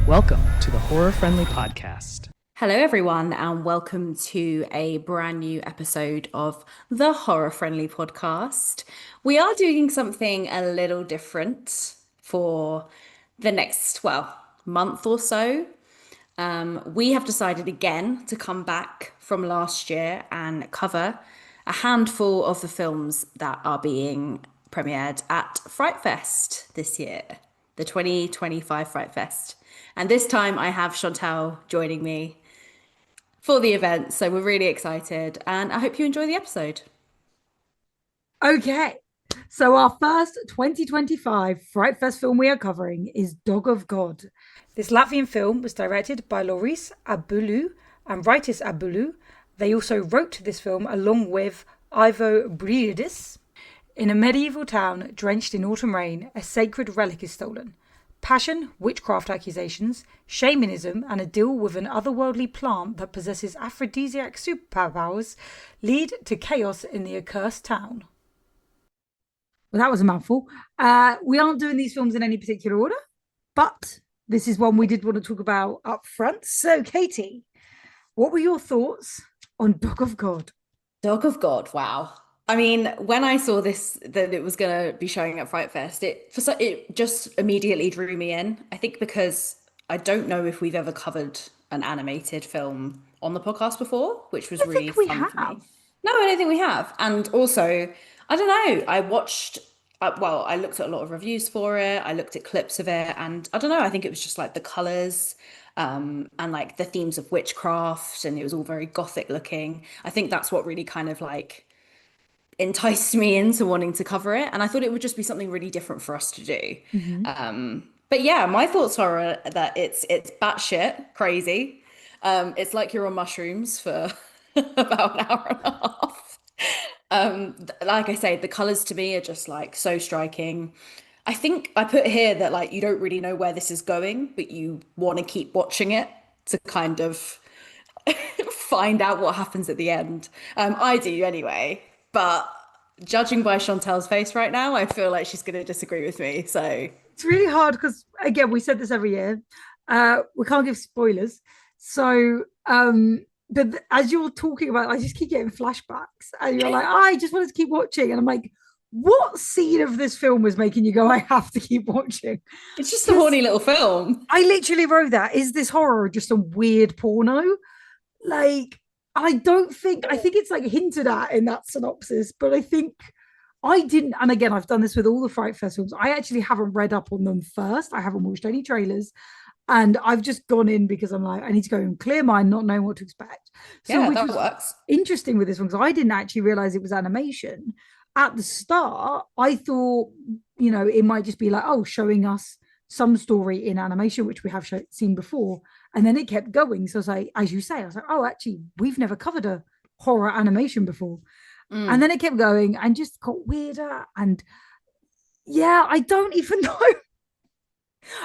Welcome to the Horror Friendly Podcast. Hello, everyone, and welcome to a brand new episode of the Horror Friendly Podcast. We are doing something a little different for the next, month or so. We have decided again to come back from last year and cover a handful of the films that are being premiered at Fright Fest this year, the 2025 Fright Fest. And this time I have Chantal joining me for the event. So we're really excited and I hope you enjoy the episode. Okay, so our first 2025 Fright Fest film we are covering is Dog of God. This Latvian film was directed by Loris Abulu and Raitis Abulu. They also wrote this film along with Ivo Briedis. In a medieval town drenched in autumn rain, a sacred relic is stolen. Passion, witchcraft accusations, shamanism, and a deal with an otherworldly plant that possesses aphrodisiac superpowers lead to chaos in the accursed town. Well, that was a mouthful. We aren't doing these films in any particular order, but this is one we did want to talk about up front. So, Katie, what were your thoughts on Dog of God? Dog of God, wow. I mean, when I saw this that it was going to be showing at Fright Fest, it just immediately drew me in. I think because I don't know if we've ever covered an animated film on the podcast before, which was I really think we fun for me. have. No, I don't think we have. And also, I don't know. I watched, I looked at a lot of reviews for it. I looked at clips of it, and I don't know. I think it was just like the colors, and like the themes of witchcraft, and it was all very gothic looking. I think that's what really kind of like enticed me into wanting to cover it, and I thought it would just be something really different for us to do. Mm-hmm. But yeah, my thoughts are that it's batshit crazy. It's like you're on mushrooms for about an hour and a half. Like I say, the colors to me are just like so striking. I think I put here that like you don't really know where this is going, but you want to keep watching it to kind of find out what happens at the end. I do anyway, but judging by Chantel's face right now, I feel like she's going to disagree with me. So It's really hard because, again, we said this every year. We can't give spoilers. So, but as you're talking about it, I just keep getting flashbacks, and you're like, I just wanted to keep watching. And I'm like, what scene of this film was making you go, I have to keep watching? it's just a horny little film. I literally wrote that. Is this horror or just a weird porno? Like, I don't think, I think it's like hinted at in that synopsis, but I think I didn't. And again, I've done this with all the Fright Fest films. I actually haven't read up on them first. I haven't watched any trailers. And I've just gone in because I'm like, I need to go in clear mind, not knowing what to expect. So, Yeah, which that was works. interesting with this one because I didn't actually realize it was animation. At the start, I thought, it might just be like, oh, showing us some story in animation, which we have seen before. And then it kept going. So I was like, as you say, I was like, oh, actually, we've never covered a horror animation before. And then it kept going and just got weirder. And yeah, I don't even know.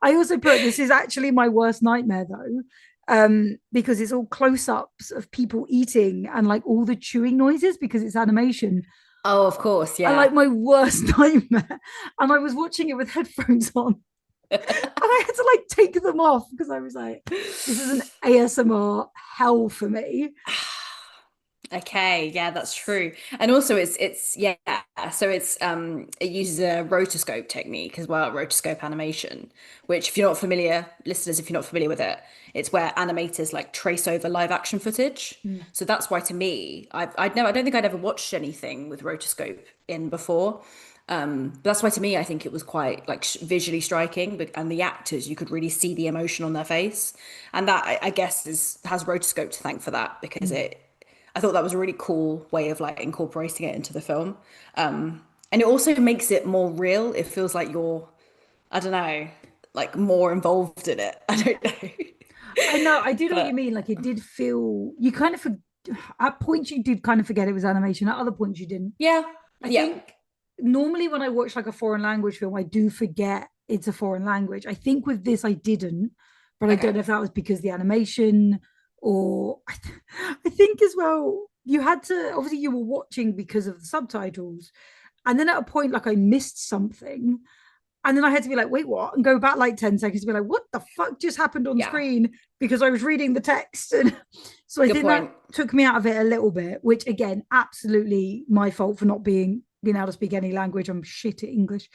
I also put this is actually my worst nightmare though, because it's all close-ups of people eating and like all the chewing noises because it's animation. Oh, of course, I yeah. like my worst nightmare. And I was watching it with headphones on. And I had to like take them off because I was like, this is an ASMR hell for me. Okay, yeah, that's true. And also it's yeah, so it uses a rotoscope technique as well, rotoscope animation, which if you're not familiar, listeners, if you're not familiar with it, it's where animators like trace over live action footage. Mm. So that's why to me, I don't think I'd ever watched anything with rotoscope in before. But that's why to me, I think it was quite like visually striking, and the actors, you could really see the emotion on their face, and that I guess has rotoscope to thank for that because Mm. I thought that was a really cool way of like incorporating it into the film. And it also makes it more real. It feels like you're, I don't know, like more involved in it. I don't know. I know, I do know what you But mean. Like it did feel you kind of at points you did kind of forget it was animation. At other points you didn't. yeah, I yeah, think normally when I watch like a foreign language film, I do forget it's a foreign language. I think with this I didn't, but I don't okay. know if that was because the animation or I think as well you had to obviously you were watching because of the subtitles, and then at a point like I missed something And then I had to be like, wait, what? And go back like 10 seconds to be like, what the fuck just happened on screen? Because I was reading the text. And so I think that took me out of it a little bit, which again, absolutely my fault for not being able to speak any language. I'm shit at English.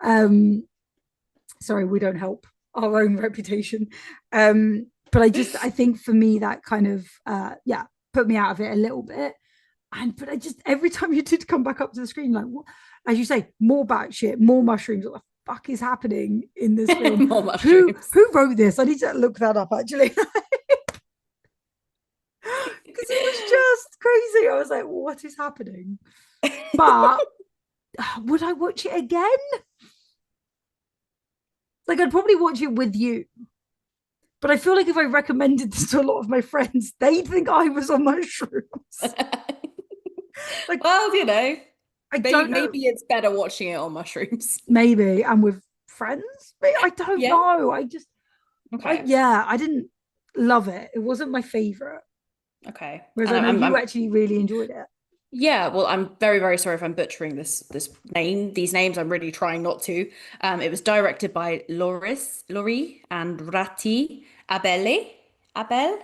Sorry, we don't help our own reputation. But I think for me, that kind of, put me out of it a little bit. But I just, every time you did come back up to the screen, like, what, as you say, more batshit, more mushrooms. What the fuck is happening in this film? More mushrooms. Who wrote this? I need to look that up, actually. Because it was just crazy. I was like, what is happening? But would I watch it again? Like, I'd probably watch it with you. But I feel like if I recommended this to a lot of my friends, they'd think I was on mushrooms. Like, well, you know, maybe it's better watching it on mushrooms. Maybe, and with friends. But I don't know. I just, I didn't love it. It wasn't my favorite. Okay. Whereas I know you actually really enjoyed it. Yeah, well, I'm very, very sorry if I'm butchering these names. I'm really trying not to. It was directed by Laurie and Rati Abel.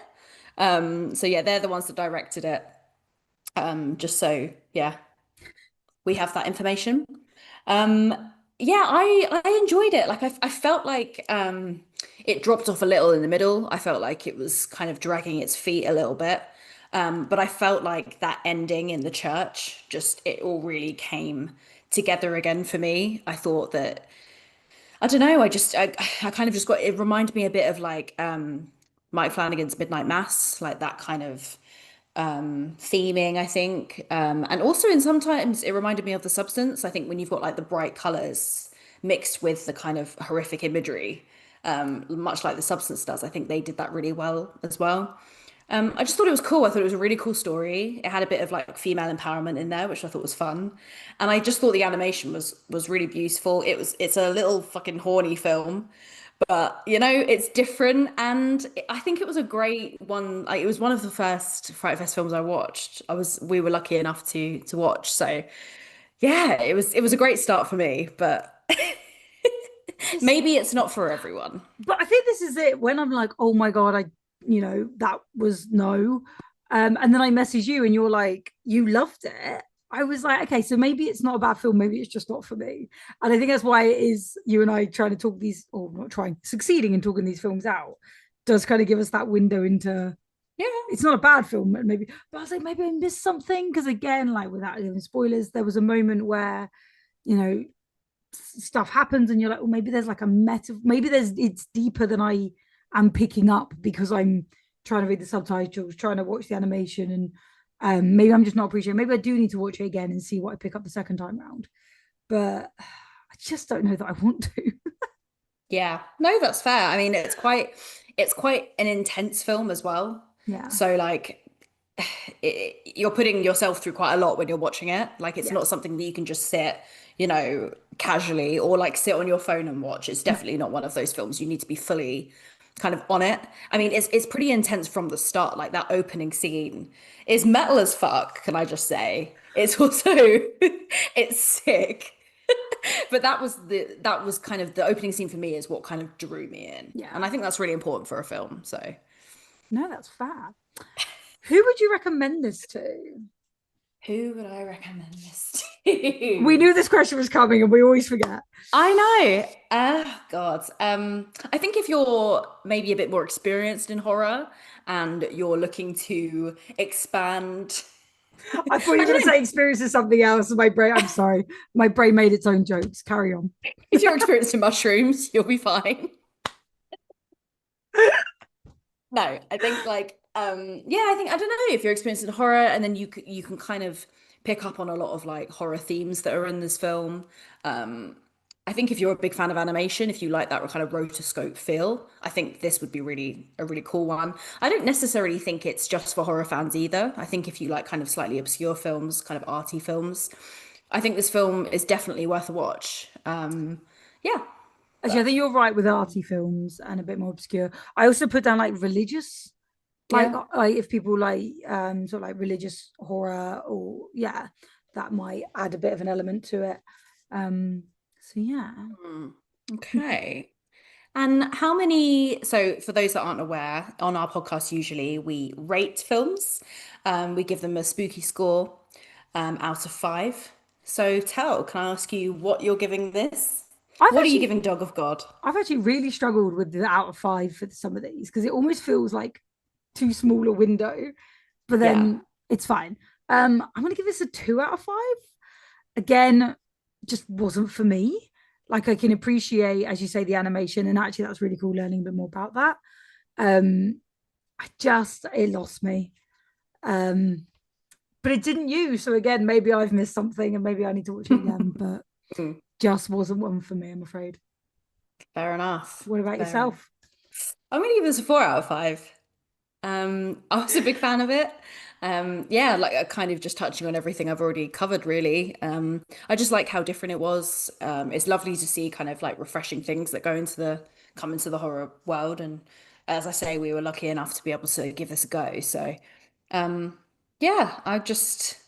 So yeah, they're the ones that directed it. Just so we have that information. I enjoyed it. Like I felt like it dropped off a little in the middle. I felt like it was kind of dragging its feet a little bit. But I felt like that ending in the church, just it all really came together again for me. I thought that, I don't know, I kind of just got, it reminded me a bit of like Mike Flanagan's Midnight Mass, like that kind of theming, I think. And also in sometimes it reminded me of The Substance. I think when you've got like the bright colors mixed with the kind of horrific imagery, much like The Substance does, I think they did that really well as well. I just thought it was cool. I thought it was a really cool story. It had a bit of like female empowerment in there, which I thought was fun. And I just thought the animation was really beautiful. It's a little fucking horny film, but you know, it's different. And I think it was a great one. Like it was one of the first Fright Fest films I watched. We were lucky enough to watch. So yeah, it was a great start for me, but maybe it's not for everyone. But I think this is it. When I'm like, oh my God, that was no. And then I message you and you're like, you loved it. I was like, okay, so maybe it's not a bad film. Maybe it's just not for me. And I think that's why it is you and I trying to talk these, or not trying, succeeding in talking these films out does kind of give us that window into, it's not a bad film. Maybe, but I was like, maybe I missed something. Because again, like without giving spoilers, there was a moment where, stuff happens and you're like, oh, maybe there's like a maybe it's deeper than I am picking up because I'm trying to read the subtitles, trying to watch the animation, and maybe I'm just not appreciating. Maybe I do need to watch it again and see what I pick up the second time round. But I just don't know that I want to. Yeah, no, that's fair. I mean, it's quite an intense film as well. Yeah. So like, you're putting yourself through quite a lot when you're watching it. Like, it's not something that you can just sit, casually or like sit on your phone and watch. It's definitely not one of those films. You need to be fully kind of on it. I mean, it's pretty intense from the start. Like that opening scene is metal as fuck, can I just say? It's also it's sick. But that was kind of the opening scene for me is what kind of drew me in. Yeah. And I think that's really important for a film. So no, that's fair. Who would you recommend this to? Who would I recommend this to? We knew this question was coming and we always forget. I know. God. I think if you're maybe a bit more experienced in horror and you're looking to expand. I thought you were going to say experience is something else. I'm sorry. My brain made its own jokes. Carry on. If you're experienced in mushrooms, you'll be fine. No, I think like, I don't know if you're experienced in horror and then you can kind of pick up on a lot of like horror themes that are in this film. I think if you're a big fan of animation, if you like that kind of rotoscope feel, I think this would be a really cool one. I don't necessarily think it's just for horror fans either. I think if you like kind of slightly obscure films, kind of arty films, I think this film is definitely worth a watch. Actually, I think you're right with arty films and a bit more obscure. I also put down like religious, like if people like sort of like religious horror, or that might add a bit of an element to it. So yeah. Okay. And how many, so for those that aren't aware, on our podcast, usually we rate films. We give them a spooky score out of five. So can I ask you what you're giving this? I've What are you actually giving Dog of God? I've actually really struggled with the out of five for some of these because it almost feels like too small a window, but Yeah. then it's fine. I'm gonna give this a 2 out of 5. Again, just wasn't for me. Like I can appreciate, as you say, the animation, and actually that's really cool learning a bit more about that. I just it lost me. Um, but it didn't you. So again, maybe I've missed something and maybe I need to watch it again, but Mm, just wasn't one for me, I'm afraid. fair enough. What about Fair enough. yourself? I'm gonna give this a 4 out of 5. I was a big fan of it. Yeah, like kind of just touching on everything I've already covered, really. I just like how different it was. It's lovely to see kind of like refreshing things that come into the horror world. And as I say, we were lucky enough to be able to give this a go. So, yeah, I just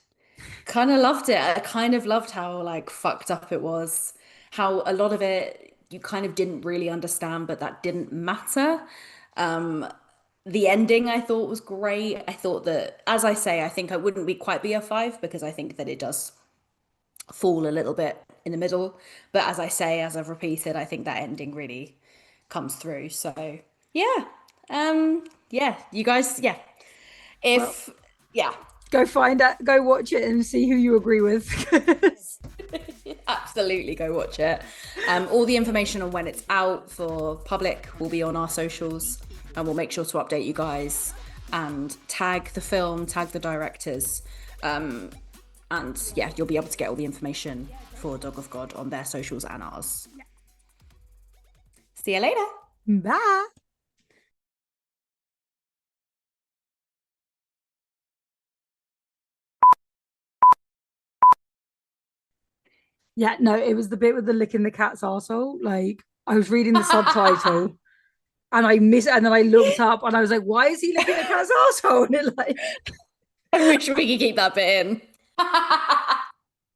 kind of loved it. I kind of loved how like fucked up it was, how a lot of it you kind of didn't really understand, but that didn't matter. The ending I thought was great. I thought that, as I say, I think I wouldn't be quite be a five because I think that it does fall a little bit in the middle. But as I say, as I've repeated, I think that ending really comes through. So yeah, yeah, you guys, yeah, Well, if yeah, go find out, go watch it and see who you agree with. absolutely go watch it. All the information on when it's out for public will be on our socials, and we'll make sure to update you guys and tag the film, tag the directors. And yeah, you'll be able to get all the information for Dog of God on their socials and ours. See you later. Bye. Yeah, no, it was the bit with the licking the cat's arsehole. Like I was reading the subtitle and and then I looked up and I was like, why is he licking the cat's arsehole? And it like I wish we could keep that bit in.